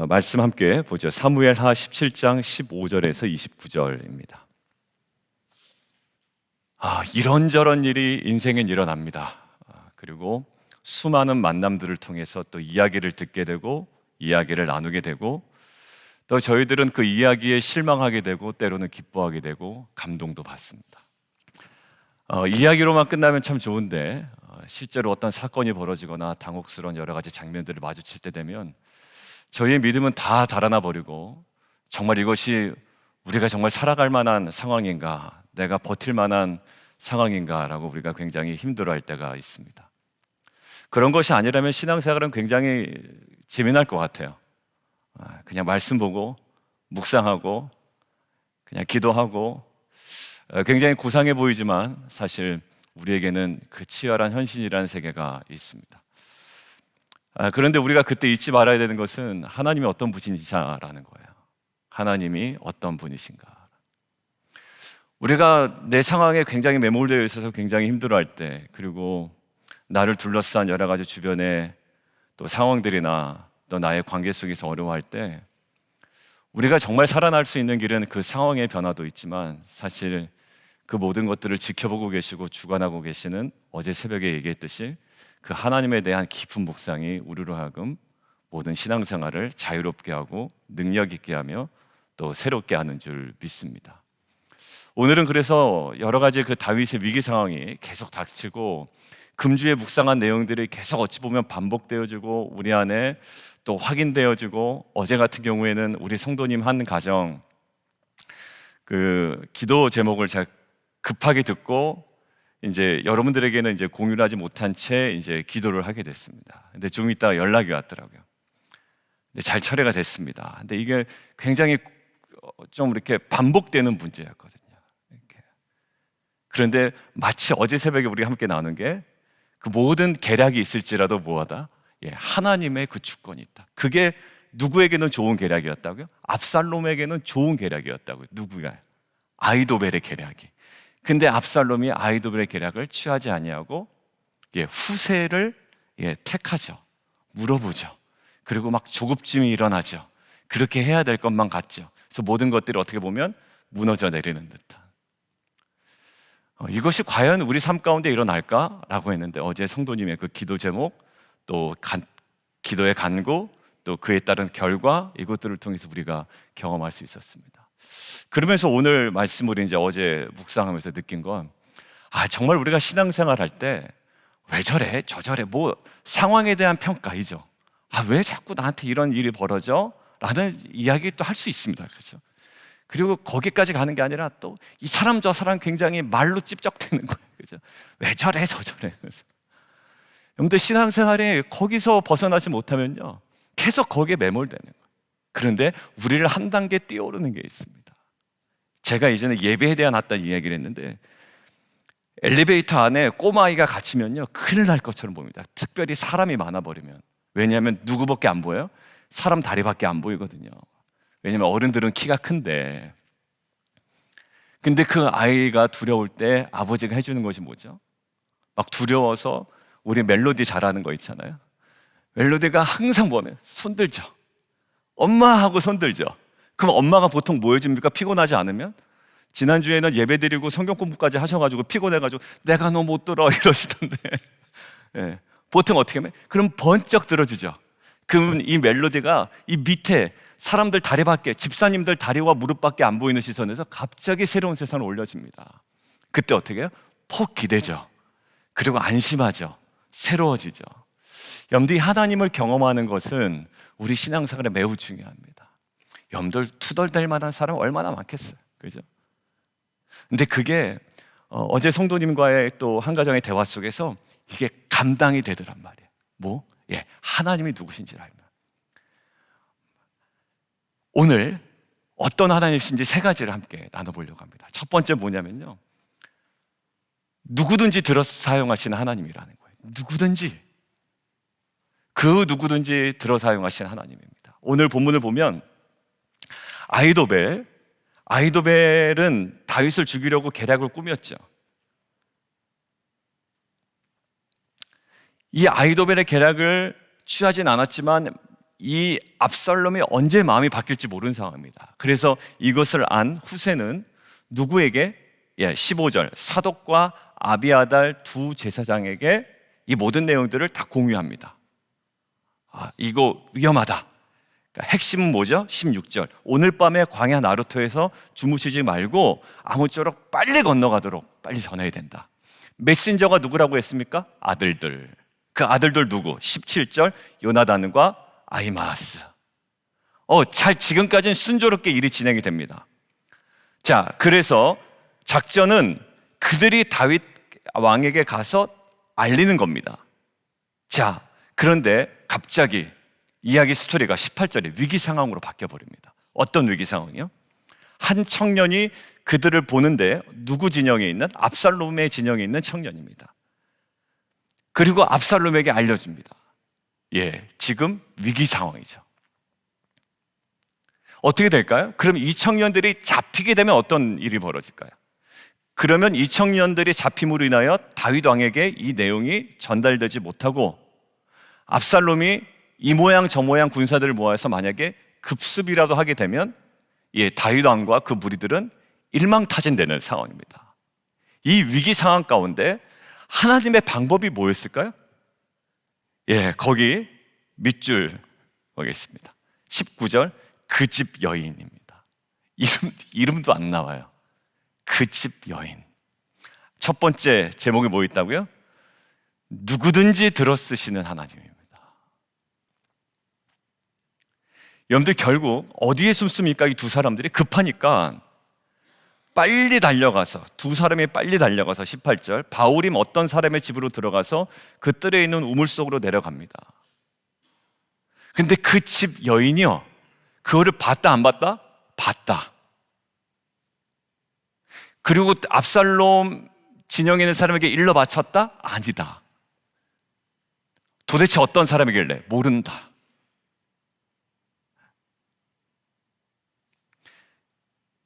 말씀 함께 보죠. 사무엘하 17장 15절에서 29절입니다. 이런저런 일이 인생엔 일어납니다. 그리고 수많은 만남들을 통해서 또 이야기를 듣게 되고 이야기를 나누게 되고 또 저희들은 그 이야기에 실망하게 되고 때로는 기뻐하게 되고 감동도 받습니다. 이야기로만 끝나면 참 좋은데 실제로 어떤 사건이 벌어지거나 당혹스러운 여러 가지 장면들을 마주칠 때 되면 저희의 믿음은 다 달아나 버리고 정말 이것이 우리가 정말 살아갈 만한 상황인가, 내가 버틸 만한 상황인가 라고 우리가 굉장히 힘들어할 때가 있습니다. 그런 것이 아니라면 신앙생활은 굉장히 재미날 것 같아요. 그냥 말씀 보고 묵상하고 그냥 기도하고 굉장히 고상해 보이지만 사실 우리에게는 그 치열한 현실이라는 세계가 있습니다. 그런데 우리가 그때 잊지 말아야 되는 것은 하나님이 어떤 분이시냐라는 거예요. 하나님이 어떤 분이신가. 우리가 내 상황에 굉장히 매몰되어 있어서 굉장히 힘들어할 때, 그리고 나를 둘러싼 여러 가지 주변의 또 상황들이나 또 나의 관계 속에서 어려워할 때 우리가 정말 살아날 수 있는 길은 그 상황의 변화도 있지만 사실 그 모든 것들을 지켜보고 계시고 주관하고 계시는 어제 새벽에 얘기했듯이 그 하나님에 대한 깊은 묵상이 우리로 하여금 모든 신앙생활을 자유롭게 하고 능력 있게 하며 또 새롭게 하는 줄 믿습니다. 오늘은 그래서 여러 가지 그 다윗의 위기 상황이 계속 닥치고 금주에 묵상한 내용들이 계속 어찌 보면 반복되어지고 우리 안에 또 확인되어지고 어제 같은 경우에는 우리 성도님 한 가정 그 기도 제목을 제가 급하게 듣고 이제 여러분들에게는 이제 공유를 하지 못한 채 이제 기도를 하게 됐습니다. 근데 좀 이따가 연락이 왔더라고요. 근데 잘 처리가 됐습니다. 근데 이게 굉장히 좀 이렇게 반복되는 문제였거든요. 이렇게. 그런데 마치 어제 새벽에 우리가 함께 나눈 게 그 모든 계략이 있을지라도 뭐하다? 하나님의 그 주권이 있다. 그게 누구에게는 좋은 계략이었다고요? 압살롬에게는 좋은 계략이었다고요. 누구가? 아히도벨의 계략이. 근데 압살롬이 아히도벨의 계략을 취하지 아니하고 후세를 택하죠. 물어보죠. 그리고 막 조급짐이 일어나죠. 그렇게 해야 될 것만 같죠. 그래서 모든 것들이 어떻게 보면 무너져 내리는 듯한. 이것이 과연 우리 삶 가운데 일어날까라고 했는데 어제 성도님의 그 기도 제목 또 기도의 간구 또 그에 따른 결과 이것들을 통해서 우리가 경험할 수 있었습니다. 그러면서 오늘 말씀을 이제 어제 묵상하면서 느낀 건 정말 우리가 신앙생활 할 때 왜 저래 저저래 뭐 상황에 대한 평가이죠. 왜 자꾸 나한테 이런 일이 벌어져? 라는 이야기 또 할 수 있습니다. 그렇죠? 그리고 거기까지 가는 게 아니라 또 이 사람 저 사람 굉장히 말로 찝적대는 거예요. 그죠? 왜 저래 저저래. 여러분들 신앙생활에 거기서 벗어나지 못하면요 계속 거기에 매몰되는 거예요. 그런데 우리를 한 단계 뛰어오르는 게 있습니다. 제가 이전에 예배에 대한 어떤 이야기를 했는데 엘리베이터 안에 꼬마아이가 갇히면요 큰일 날 것처럼 보입니다. 특별히 사람이 많아버리면. 왜냐하면 누구밖에 안 보여요? 사람 다리밖에 안 보이거든요. 왜냐하면 어른들은 키가 큰데. 근데 그 아이가 두려울 때 아버지가 해주는 것이 뭐죠? 막 두려워서 우리 멜로디 잘하는 거 있잖아요. 멜로디가 항상 뭐냐면 손들죠. 엄마 하고 손들죠. 그럼 엄마가 보통 뭐 해줍니까? 피곤하지 않으면? 지난주에는 예배드리고 성경 공부까지 하셔가지고 피곤해가지고 내가 너 못 들어 이러시던데 보통 어떻게 하면? 그럼 번쩍 들어주죠. 그러면 이 멜로디가 이 밑에 사람들 다리밖에, 집사님들 다리와 무릎밖에 안 보이는 시선에서 갑자기 새로운 세상을 올려집니다. 그때 어떻게 해요? 폭 기대죠. 그리고 안심하죠. 새로워지죠. 여러분들이 하나님을 경험하는 것은 우리 신앙생활에 매우 중요합니다. 여러분들 투덜댈 만한 사람 얼마나 많겠어요. 그죠? 근데 그게 어제 성도님과의 또 한 가정의 대화 속에서 이게 감당이 되더란 말이에요. 뭐? 하나님이 누구신지를 알면. 오늘 어떤 하나님이신지 세 가지를 함께 나눠보려고 합니다. 첫 번째 뭐냐면요, 누구든지 들어서 사용하시는 하나님이라는 거예요. 누구든지, 그 누구든지 들어 사용하시는 하나님입니다. 오늘 본문을 보면 아히도벨은 다윗을 죽이려고 계략을 꾸몄죠. 이 아히도벨의 계략을 취하진 않았지만 이 압살롬이 언제 마음이 바뀔지 모르는 상황입니다. 그래서 이것을 안 후세는 누구에게? 15절 사독과 아비아달 두 제사장에게 이 모든 내용들을 다 공유합니다. 이거 위험하다. 그러니까 핵심은 뭐죠? 16절 오늘 밤에 광야 나루토에서 주무시지 말고 아무쪼록 빨리 건너가도록 빨리 전해야 된다. 메신저가 누구라고 했습니까? 아들들. 그 아들들 누구? 17절 요나단과 아히마아스. 지금까지는 순조롭게 일이 진행이 됩니다. 자, 그래서 작전은 그들이 다윗 왕에게 가서 알리는 겁니다. 자, 그런데 갑자기 이야기 스토리가 18절에 위기 상황으로 바뀌어 버립니다. 어떤 위기 상황이요? 한 청년이 그들을 보는데 누구 진영에 있는? 압살롬의 진영에 있는 청년입니다. 그리고 압살롬에게 알려줍니다. 지금 위기 상황이죠. 어떻게 될까요? 그럼 이 청년들이 잡히게 되면 어떤 일이 벌어질까요? 그러면 이 청년들이 잡힘으로 인하여 다윗 왕에게 이 내용이 전달되지 못하고 압살롬이 이 모양 저 모양 군사들을 모아서 만약에 급습이라도 하게 되면 다윗 왕과 그 무리들은 일망타진되는 상황입니다. 이 위기 상황 가운데 하나님의 방법이 뭐였을까요? 거기 밑줄 보겠습니다. 19절 그 집 여인입니다. 이름도 안 나와요. 그 집 여인. 첫 번째 제목이 뭐 있다고요? 누구든지 들어쓰시는 하나님입니다. 여러분들 결국 어디에 숨습니까? 이 두 사람들이 급하니까 빨리 달려가서 두 사람이 빨리 달려가서 18절 바울임 어떤 사람의 집으로 들어가서 그 뜰에 있는 우물 속으로 내려갑니다. 근데 그 집 여인이요 그거를 봤다 안 봤다? 봤다. 그리고 압살롬 진영에 있는 사람에게 일러 바쳤다? 아니다. 도대체 어떤 사람이길래? 모른다.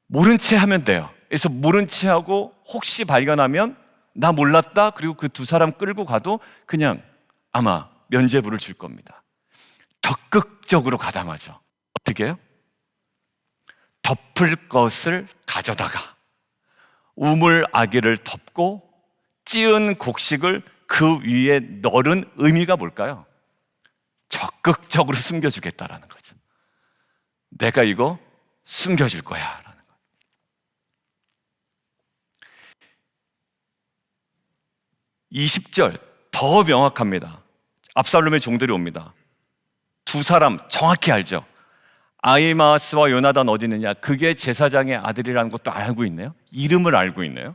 모른 채 하면 돼요. 그래서 모른 채 하고 혹시 발견하면 나 몰랐다. 그리고 그 두 사람 끌고 가도 그냥 아마 면죄부를 줄 겁니다. 적극적으로 가담하죠. 어떻게 해요? 덮을 것을 가져다가 우물 아기를 덮고 찌은 곡식을 그 위에 널은 의미가 뭘까요? 적극적으로 숨겨주겠다라는 거죠. 내가 이거 숨겨줄 거야 라는 거예요. 이 20절 더 명확합니다. 압살롬의 종들이 옵니다. 두 사람 정확히 알죠. 아히마아스와 요나단 어디 있느냐? 그게 제사장의 아들이라는 것도 알고 있네요. 이름을 알고 있네요.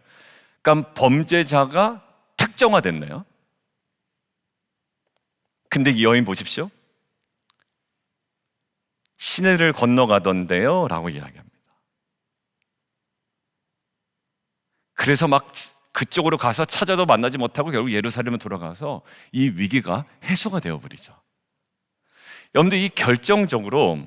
그러니까 범죄자가 특정화됐네요. 근데 이 여인 보십시오. 시내를 건너가던데요 라고 이야기합니다. 그래서 막 그쪽으로 가서 찾아도 만나지 못하고 결국 예루살렘에 돌아가서 이 위기가 해소가 되어버리죠. 여러분들 이 결정적으로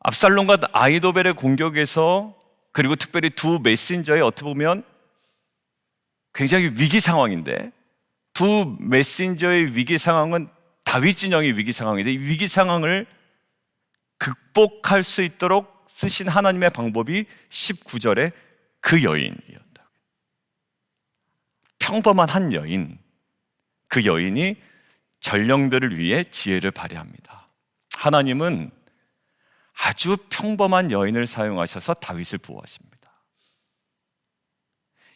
압살롬과 아히도벨의 공격에서 그리고 특별히 두 메신저의 어떻게 보면 굉장히 위기 상황인데 두 메신저의 위기 상황은 다윗 진영의 위기 상황인데 이 위기 상황을 극복할 수 있도록 쓰신 하나님의 방법이 19절에 그 여인이었다. 평범한 한 여인, 그 여인이 전령들을 위해 지혜를 발휘합니다. 하나님은 아주 평범한 여인을 사용하셔서 다윗을 보호하십니다.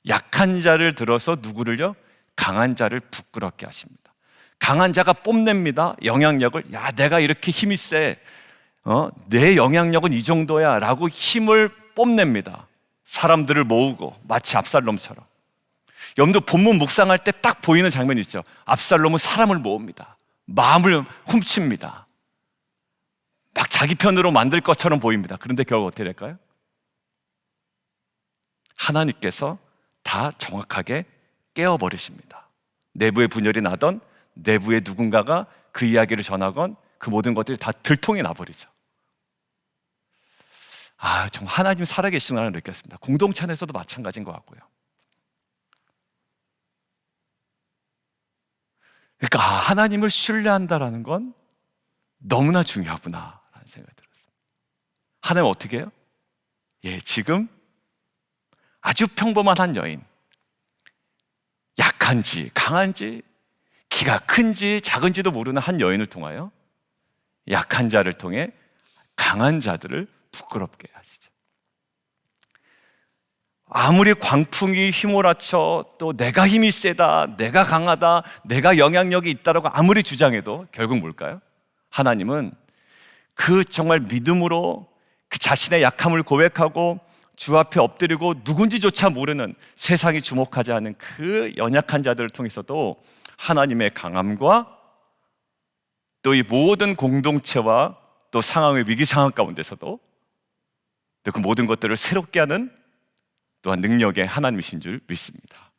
약한 자를 들어서 누구를요? 강한 자를 부끄럽게 하십니다. 강한 자가 뽐냅니다. 영향력을. 야, 내가 이렇게 힘이 세. 내 영향력은 이 정도야 라고 힘을 뽐냅니다. 사람들을 모으고 마치 압살롬처럼. 여러분들 본문 묵상할 때 딱 보이는 장면이 있죠. 압살롬은 사람을 모읍니다. 마음을 훔칩니다. 막 자기 편으로 만들 것처럼 보입니다. 그런데 결국 어떻게 될까요? 하나님께서 다 정확하게 깨워버리십니다. 내부의 분열이 나던 내부의 누군가가 그 이야기를 전하건 그 모든 것들이 다 들통이 나버리죠. 정말 하나님 살아계시구나 느꼈습니다. 공동체 안에서도 마찬가지인 것 같고요. 그러니까 하나님을 신뢰한다라는 건 너무나 중요하구나라는 생각이 들었어요. 하나님 어떻게 해요? 지금 아주 평범한 한 여인, 약한지 강한지 키가 큰지 작은지도 모르는 한 여인을 통하여 약한 자를 통해 강한 자들을 부끄럽게 하시죠. 아무리 광풍이 휘몰아쳐 또 내가 힘이 세다, 내가 강하다, 내가 영향력이 있다라고 아무리 주장해도 결국 뭘까요? 하나님은 그 정말 믿음으로 그 자신의 약함을 고백하고 주 앞에 엎드리고 누군지조차 모르는, 세상이 주목하지 않은 그 연약한 자들을 통해서도 하나님의 강함과 또 이 모든 공동체와 또 상황의 위기 상황 가운데서도 또 그 모든 것들을 새롭게 하는 또한 능력의 하나님이신 줄 믿습니다.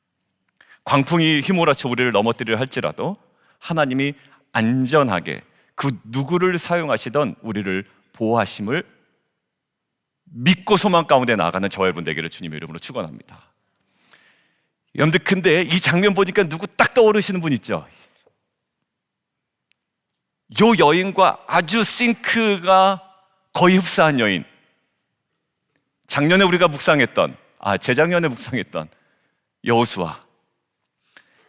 광풍이 휘몰아쳐 우리를 넘어뜨리려 할지라도 하나님이 안전하게 그 누구를 사용하시던 우리를 보호하심을 믿고 소망 가운데 나아가는 저와 여러분 되기를 주님의 이름으로 축원합니다. 여러분들, 근데 이 장면 보니까 누구 딱 떠오르시는 분 있죠? 요 여인과 아주 싱크가 거의 흡사한 여인, 작년에 우리가 묵상했던, 재작년에 묵상했던 여호수아.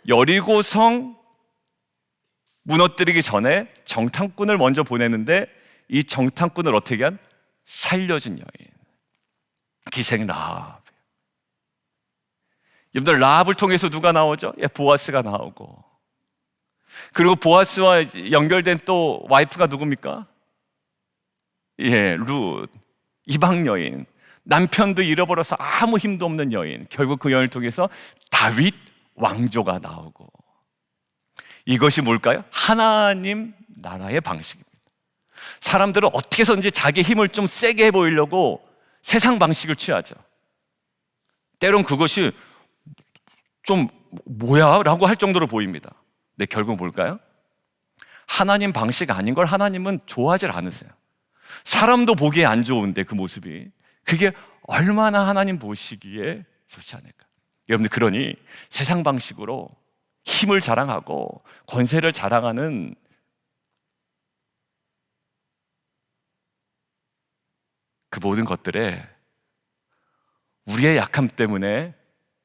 여리고성 무너뜨리기 전에 정탐꾼을 먼저 보내는데 이 정탐꾼을 어떻게 한? 살려준 여인, 기생 라합. 여러분들, 라합을 통해서 누가 나오죠? 보아스가 나오고, 그리고 보아스와 연결된 또 와이프가 누굽니까? 룻, 이방 여인, 남편도 잃어버려서 아무 힘도 없는 여인. 결국 그 여인을 통해서 다윗 왕조가 나오고. 이것이 뭘까요? 하나님 나라의 방식입니다. 사람들은 어떻게 해서든지 자기 힘을 좀 세게 보이려고 세상 방식을 취하죠. 때론 그것이 좀 뭐야? 라고 할 정도로 보입니다. 근데 결국 뭘까요? 하나님 방식 아닌 걸 하나님은 좋아하지 않으세요. 사람도 보기에 안 좋은데 그 모습이, 그게 얼마나 하나님 보시기에 좋지 않을까. 여러분들, 그러니 세상 방식으로 힘을 자랑하고 권세를 자랑하는 그 모든 것들에 우리의 약함 때문에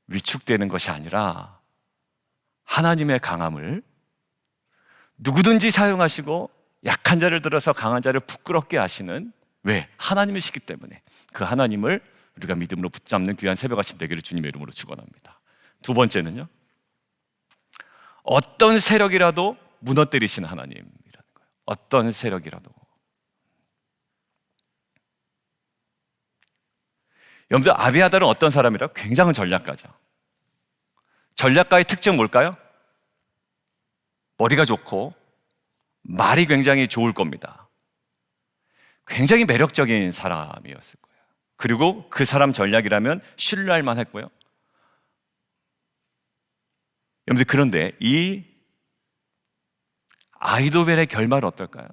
위축되는 것이 아니라 하나님의 강함을 누구든지 사용하시고 약한 자를 들어서 강한 자를 부끄럽게 하시는, 왜? 하나님이시기 때문에 그 하나님을 우리가 믿음으로 붙잡는 귀한 새벽 아침 되기를 주님의 이름으로 축원합니다. 두 번째는요, 어떤 세력이라도 무너뜨리시는 하나님이라는 거예요. 어떤 세력이라도. 여러분들, 아비아달은 어떤 사람이라? 굉장한 전략가죠. 전략가의 특징은 뭘까요? 머리가 좋고 말이 굉장히 좋을 겁니다. 굉장히 매력적인 사람이었을 거예요. 그리고 그 사람 전략이라면 신뢰할 만했고요. 여러분들, 그런데 이 아히도벨의 결말은 어떨까요?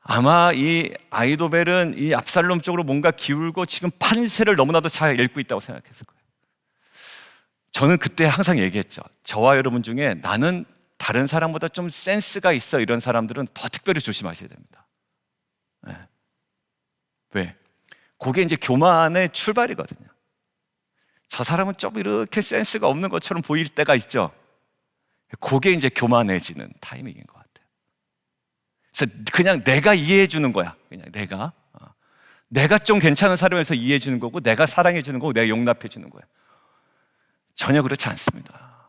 아마 이 아히도벨은 이 압살롬 쪽으로 뭔가 기울고 지금 판세를 너무나도 잘 읽고 있다고 생각했을 거예요. 저는 그때 항상 얘기했죠. 저와 여러분 중에 나는 다른 사람보다 좀 센스가 있어, 이런 사람들은 더 특별히 조심하셔야 됩니다. 네. 왜? 그게 이제 교만의 출발이거든요. 저 사람은 좀 이렇게 센스가 없는 것처럼 보일 때가 있죠. 그게 이제 교만해지는 타이밍인 것 같아요. 그래서 그냥 내가 이해해 주는 거야. 그냥 내가 좀 괜찮은 사람에서 이해해 주는 거고, 내가 사랑해 주는 거고, 내가 용납해 주는 거야. 전혀 그렇지 않습니다.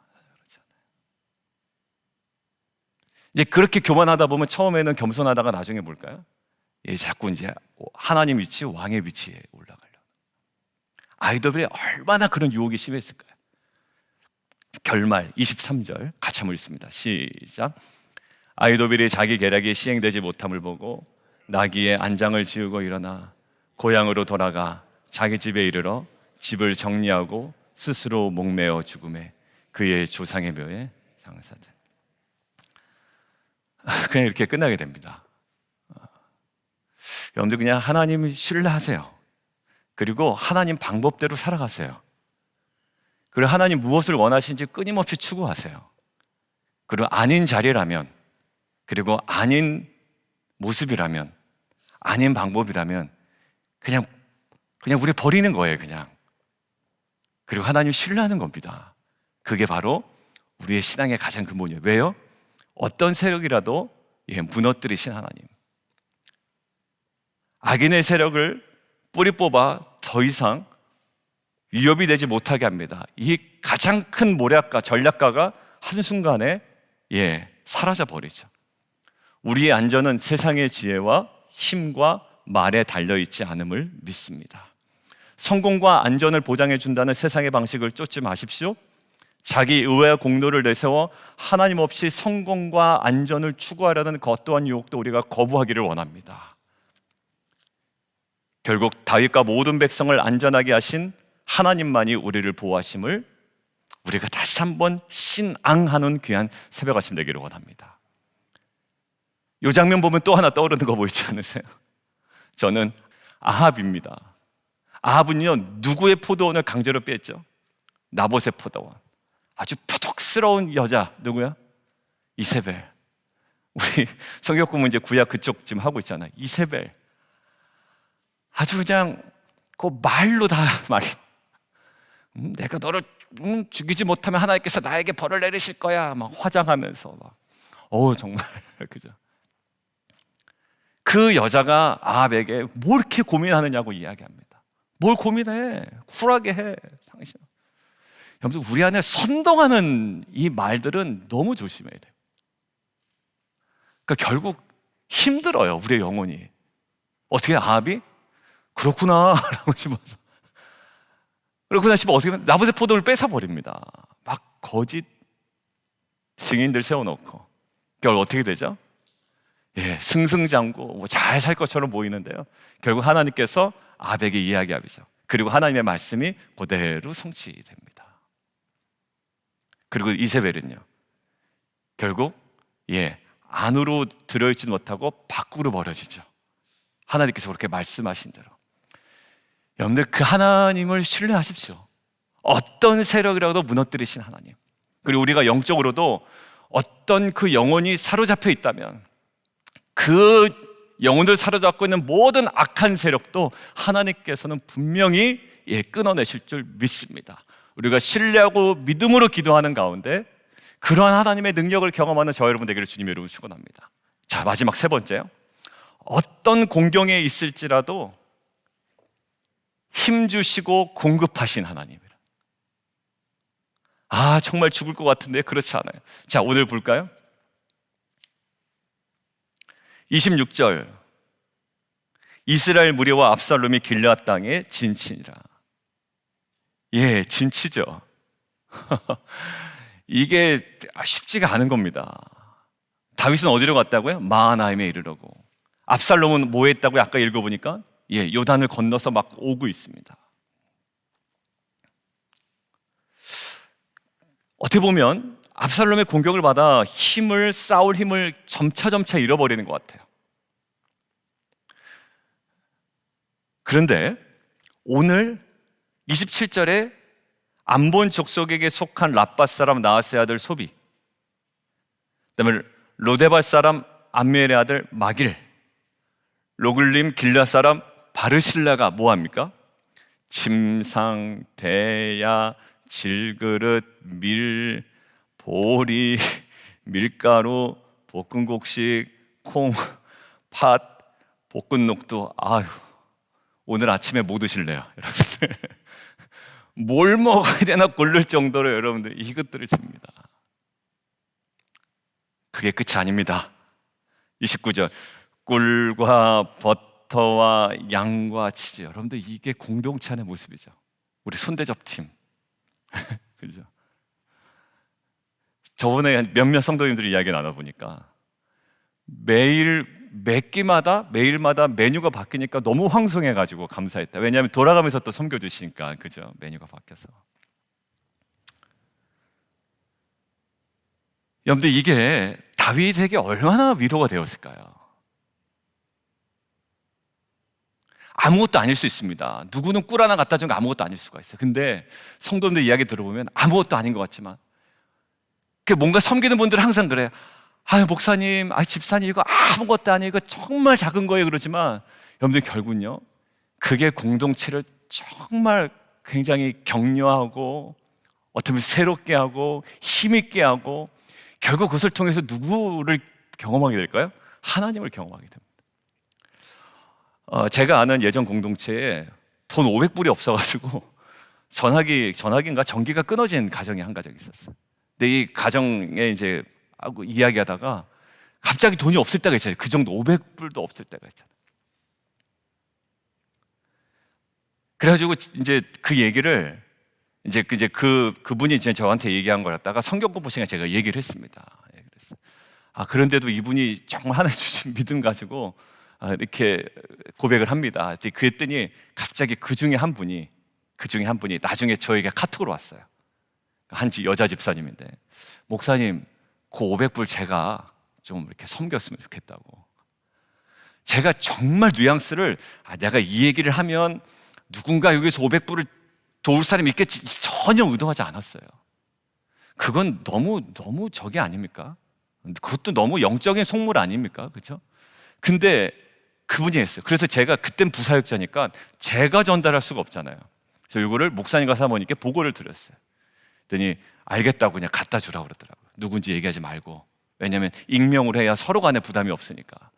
이제 그렇게 교만하다 보면 처음에는 겸손하다가 나중에 뭘까요? 자꾸 이제 하나님 위치, 왕의 위치에 올라가려고. 아히도벨이 얼마나 그런 유혹이 심했을까요? 결말 23절 같이 한번 읽습니다. 시작. 아히도벨이 자기 계략이 시행되지 못함을 보고 나귀의 안장을 지우고 일어나 고향으로 돌아가 자기 집에 이르러 집을 정리하고 스스로 목매어 죽음에 그의 조상의 묘에 장사돼. 그냥 이렇게 끝나게 됩니다. 여러분들, 그냥 하나님 신뢰하세요. 그리고 하나님 방법대로 살아가세요. 그리고 하나님 무엇을 원하시는지 끊임없이 추구하세요. 그리고 아닌 자리라면, 그리고 아닌 모습이라면, 아닌 방법이라면 그냥 우리 버리는 거예요, 그냥. 그리고 하나님 신뢰하는 겁니다. 그게 바로 우리의 신앙의 가장 근본이에요. 왜요? 어떤 세력이라도 무너뜨리신 하나님. 악인의 세력을 뿌리 뽑아 더 이상 위협이 되지 못하게 합니다. 이 가장 큰 모략가, 전략가가 한순간에 사라져 버리죠. 우리의 안전은 세상의 지혜와 힘과 말에 달려있지 않음을 믿습니다. 성공과 안전을 보장해 준다는 세상의 방식을 쫓지 마십시오. 자기 의와 공로를 내세워 하나님 없이 성공과 안전을 추구하려는 것 또한 유혹도 우리가 거부하기를 원합니다. 결국 다윗과 모든 백성을 안전하게 하신 하나님만이 우리를 보호하심을 우리가 다시 한번 신앙하는 귀한 새벽 아침 되기를 원합니다. 이 장면 보면 또 하나 떠오르는 거 보이지 않으세요? 저는 아합입니다. 아합은요, 누구의 포도원을 강제로 뺐죠? 나봇의 포도원. 아주 표독스러운 여자, 누구야? 이세벨. 우리 성경공부 이제 구약 그쪽 지금 하고 있잖아요. 이세벨. 아주 그냥 그 말로 다 말. 내가 너를 죽이지 못하면 하나님께서 나에게 벌을 내리실 거야. 막 화장하면서 막. 정말 그죠? 그 여자가 아합에게 뭘 이렇게 고민하느냐고 이야기합니다. 뭘 고민해? 쿨하게 해. 당신. 여러분, 우리 안에 선동하는 이 말들은 너무 조심해야 돼요. 그러니까 결국 힘들어요, 우리의 영혼이. 어떻게 아합이? 그렇구나 라고 싶어서, 그렇구나 싶어 어떻게 하면 나봇의 포도를 뺏어버립니다. 막 거짓 증인들 세워놓고 결국 어떻게 되죠? 승승장구 잘 살 것처럼 보이는데요, 결국 하나님께서 아합에게 이야기하시죠. 그리고 하나님의 말씀이 그대로 성취됩니다. 그리고 이세벨은요, 결국 안으로 들어있지 못하고 밖으로 버려지죠. 하나님께서 그렇게 말씀하신 대로. 여러분들, 그 하나님을 신뢰하십시오. 어떤 세력이라도 무너뜨리신 하나님. 그리고 우리가 영적으로도 어떤 그 영혼이 사로잡혀 있다면 그 영혼을 사로잡고 있는 모든 악한 세력도 하나님께서는 분명히 끊어내실 줄 믿습니다. 우리가 신뢰하고 믿음으로 기도하는 가운데 그러한 하나님의 능력을 경험하는 저 여러분 되기를 주님의 이름으로 축원합니다. 자, 마지막 세 번째요. 어떤 공경에 있을지라도 힘주시고 공급하신 하나님이라. 정말 죽을 것 같은데 그렇지 않아요. 자, 오늘 볼까요? 26절. 이스라엘 무리와 압살롬이 길르앗 땅에 진치니라. 진치죠. 이게 쉽지가 않은 겁니다. 다윗은 어디로 갔다고요? 마하나임에 이르려고. 압살롬은 뭐 했다고요? 아까 읽어보니까 요단을 건너서 막 오고 있습니다. 어떻게 보면 압살롬의 공격을 받아 싸울 힘을 점차 잃어버리는 것 같아요. 그런데 오늘 27절에 암본 족속에게 속한 랍밧 사람 나하스의 아들 소비, 그다음에 로데발 사람 암미엘의 아들 마길, 로글림 길라 사람 바르실라가 뭐합니까? 침상, 대야, 질그릇, 밀, 보리, 밀가루, 볶은 곡식, 콩, 팥, 볶은 녹두. 오늘 아침에 뭐 드실래요, 여러분들? 뭘 먹어야 되나 고를 정도로 여러분들 이것들을 줍니다. 그게 끝이 아닙니다. 29절. 꿀과 버터와 양과 치즈. 여러분들, 이게 공동체 안의 모습이죠. 우리 손대접팀. 그죠? 저번에 몇몇 성도님들이 이야기 나눠보니까 매일마다 메뉴가 바뀌니까 너무 황송해가지고 감사했다. 왜냐하면 돌아가면서 또 섬겨주시니까. 그죠? 메뉴가 바뀌어서. 여러분들, 이게 다윗에게 얼마나 위로가 되었을까요? 아무것도 아닐 수 있습니다. 누구는 꿀 하나 갖다 준 거 아무것도 아닐 수가 있어요. 근데 성도님들 이야기 들어보면 아무것도 아닌 것 같지만 뭔가 섬기는 분들은 항상 그래요. 아유, 목사님, 집사님, 이거 아무것도 아니에요. 이거 정말 작은 거예요. 그러지만 여러분들 결국은요, 그게 공동체를 정말 굉장히 격려하고 어쩌면 새롭게 하고 힘있게 하고 결국 그것을 통해서 누구를 경험하게 될까요? 하나님을 경험하게 됩니다. 제가 아는 예전 공동체에 돈 500불이 없어가지고 전화기인가 전기가 끊어진 가정이 한 가정이 있었어요. 근데 이 가정에 이제 하고 이야기하다가 갑자기 돈이 없을 때가 있잖아요. 그 정도 500불도 없을 때가 있잖아요. 그래가지고 이제 그 얘기를 이제 그분이 이제 저한테 얘기한 걸 갖다가 성경 공부 시간에 제가 얘기를 했습니다. 그래서 그런데도 이분이 정말 하나님 주신 믿음 가지고 이렇게 고백을 합니다. 그랬더니 갑자기 그 중에 한 분이 나중에 저에게 카톡으로 왔어요. 한 여자 집사님인데, 목사님, 그 500불 제가 좀 이렇게 섬겼으면 좋겠다고. 제가 정말 뉘앙스를 내가 이 얘기를 하면 누군가 여기서 500불을 도울 사람이 있겠지 전혀 의도하지 않았어요. 그건 너무 저게 아닙니까? 그것도 너무 영적인 속물 아닙니까? 그렇죠? 근데 그분이 했어요. 그래서 제가 그땐 부사역자니까 제가 전달할 수가 없잖아요. 그래서 이거를 목사님과 사모님께 보고를 드렸어요. 그랬더니 알겠다고 그냥 갖다 주라고 그러더라고요. 누군지 얘기하지 말고. 왜냐하면 익명으로 해야 서로 간에 부담이 없으니까.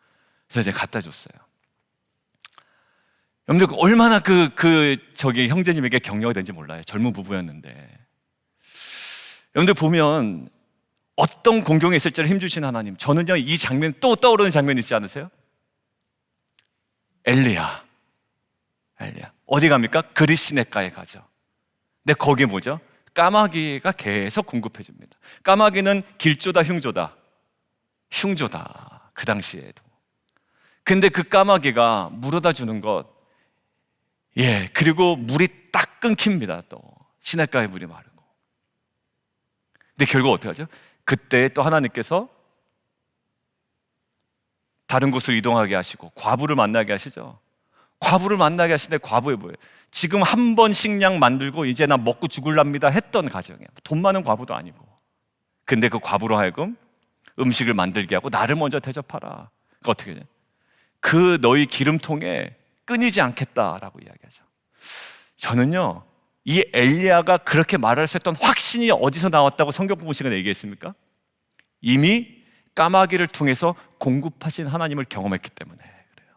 그래서 제가 갖다 줬어요. 여러분들 얼마나 저기 형제님에게 격려가 된지 몰라요. 젊은 부부였는데. 여러분들 보면 어떤 공경에 있을지를 힘주신 하나님. 저는요, 이 장면 또 떠오르는 장면 있지 않으세요? 엘리야. 어디 갑니까? 그릿시냇가에 가죠. 근데 거기에 뭐죠? 까마귀가 계속 공급해 줍니다. 까마귀는 길조다 흉조다. 그 당시에도. 근데 그 까마귀가 물어다 주는 것, 그리고 물이 딱 끊깁니다. 또 시냇가에 물이 마르고. 근데 결국 어떻게 하죠? 그때 또 하나님께서 다른 곳으로 이동하게 하시고 과부를 만나게 하시죠. 과부를 만나게 하시는데 과부에 뭐예요? 지금 한 번 식량 만들고 이제 나 먹고 죽을랍니다 했던 가정이에요. 돈 많은 과부도 아니고. 근데 그 과부로 하여금 음식을 만들게 하고 나를 먼저 대접하라. 그러니까 어떻게 해요? 그 너희 기름통에 끊이지 않겠다라고 이야기하죠. 저는요, 이 엘리야가 그렇게 말할 수 있던 확신이 어디서 나왔다고 성경 공부 시간에 얘기했습니까? 이미 까마귀를 통해서 공급하신 하나님을 경험했기 때문에 그래요.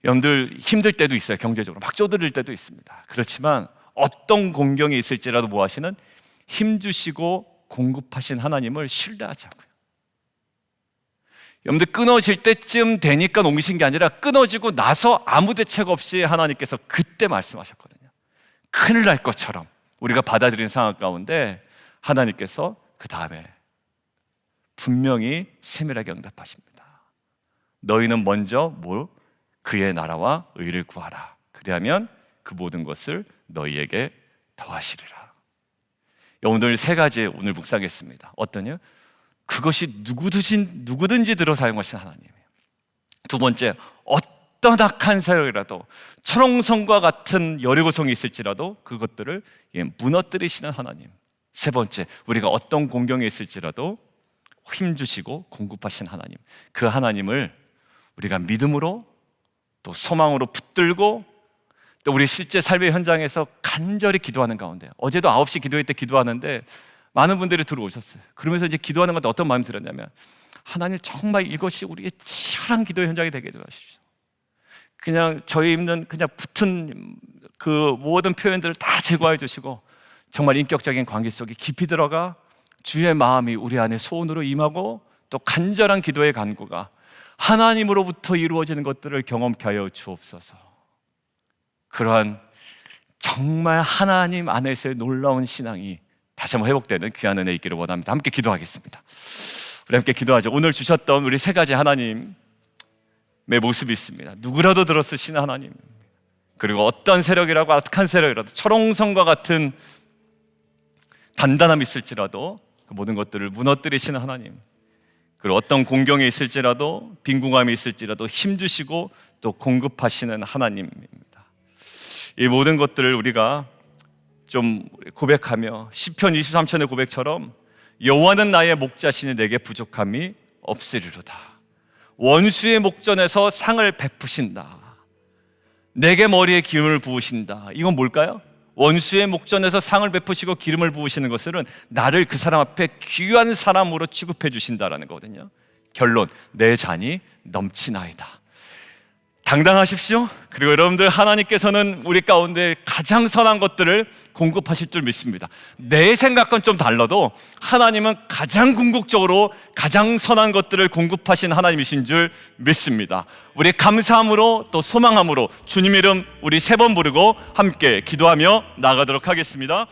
여러분들 힘들 때도 있어요. 경제적으로 막 쪼들릴 때도 있습니다. 그렇지만 어떤 공경이 있을지라도 뭐 하시는? 힘주시고 공급하신 하나님을 신뢰하자고요. 여러분들 끊어질 때쯤 되니까 옮기신 게 아니라 끊어지고 나서 아무 대책 없이 하나님께서 그때 말씀하셨거든요. 큰일 날 것처럼 우리가 받아들인 상황 가운데 하나님께서 그 다음에 분명히 세밀하게 응답하십니다. 너희는 먼저 그의 나라와 의를 구하라. 그리하면 그 모든 것을 너희에게 더하시리라. 오늘 세 가지 오늘 묵상했습니다. 어떠냐? 그것이 누구든지 들어 사용하신 하나님이에요. 두 번째, 어떤 악한 세력이라도 철옹성과 같은 여리고성이 있을지라도 그것들을 무너뜨리시는 하나님. 세 번째, 우리가 어떤 공경에 있을지라도 힘주시고 공급하신 하나님. 그 하나님을 우리가 믿음으로 또 소망으로 붙들고 또 우리 실제 삶의 현장에서 간절히 기도하는 가운데, 어제도 9시 기도회 때 기도하는데 많은 분들이 들어오셨어요. 그러면서 이제 기도하는 건데 어떤 마음이 들었냐면, 하나님 정말 이것이 우리의 치열한 기도의 현장이 되게 도와주십시오. 그냥 저희 있는 그냥 붙은 그 모든 표현들을 다 제거해 주시고 정말 인격적인 관계 속에 깊이 들어가 주의 마음이 우리 안에 소원으로 임하고 또 간절한 기도의 간구가 하나님으로부터 이루어지는 것들을 경험케 하여 주옵소서. 그러한 정말 하나님 안에서의 놀라운 신앙이 다시 한번 회복되는 귀한 은혜 있기를 원합니다. 함께 기도하겠습니다. 우리 함께 기도하죠. 오늘 주셨던 우리 세 가지 하나님의 모습이 있습니다. 누구라도 들어쓰시는 하나님, 그리고 어떤 세력이라고 악한 세력이라도 철옹성과 같은 단단함이 있을지라도 그 모든 것들을 무너뜨리시는 하나님, 그리고 어떤 공경이 있을지라도 빈궁함이 있을지라도 힘주시고 또 공급하시는 하나님입니다. 이 모든 것들을 우리가 좀 고백하며 시편 23편의 고백처럼 여호와는 나의 목자시니 내게 부족함이 없으리로다. 원수의 목전에서 상을 베푸신다. 내게 머리에 기름을 부으신다. 이건 뭘까요? 원수의 목전에서 상을 베푸시고 기름을 부으시는 것은 나를 그 사람 앞에 귀한 사람으로 취급해 주신다라는 거거든요. 결론, 내 잔이 넘치나이다. 당당하십시오. 그리고 여러분들, 하나님께서는 우리 가운데 가장 선한 것들을 공급하실 줄 믿습니다. 내 생각은 좀 달라도 하나님은 가장 궁극적으로 가장 선한 것들을 공급하신 하나님이신 줄 믿습니다. 우리 감사함으로 또 소망함으로 주님 이름 우리 3번 부르고 함께 기도하며 나가도록 하겠습니다.